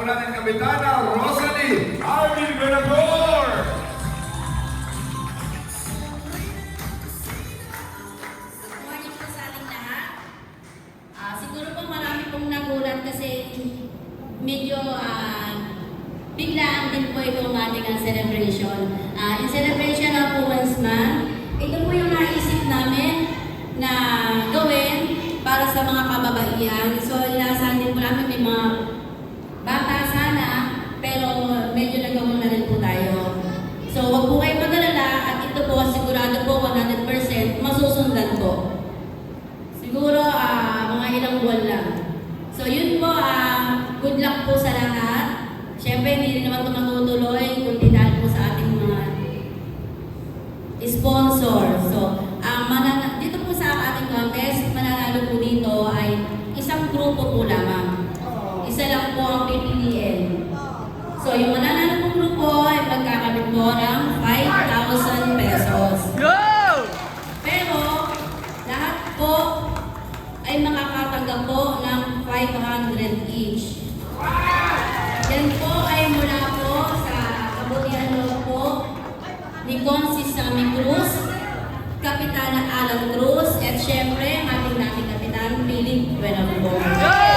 natin Kapitana Rosalie Arvin Venador! Good morning po sa ating lahat. Siguro po marami pong nagulat kasi medyo biglaan din po itong ating celebration. In celebration of Women's Month, ito po yung naisip namin na gawin para sa mga kababaihan. So, inaasahan din po namin may mga bata sana, pero medyo nagawin na rin po tayo. So, huwag po kayo mag-alala at ito po, sigurado po 100% masusundan po. Siguro, mga ilang buwan lang. So, yun po, good luck po sa lahat. Siyempre, hindi rin naman ito matutuloy kundi dahil po sa ating mga sponsor. So, dito po sa ating contest, mananalo po dito ay isang grupo po lamang. Isa lang po ang pipiliin. So, yung mananalo po grupo ay magkakabit po ng 5,000 pesos. Pero, lahat po ay makakatanggap po ng 500 each. Yan po ay mula po sa kabutihan loob po ni Consis Sammy Cruz, Kapitana Alan Cruz, at syempre, ating Kapitan Philip Venador.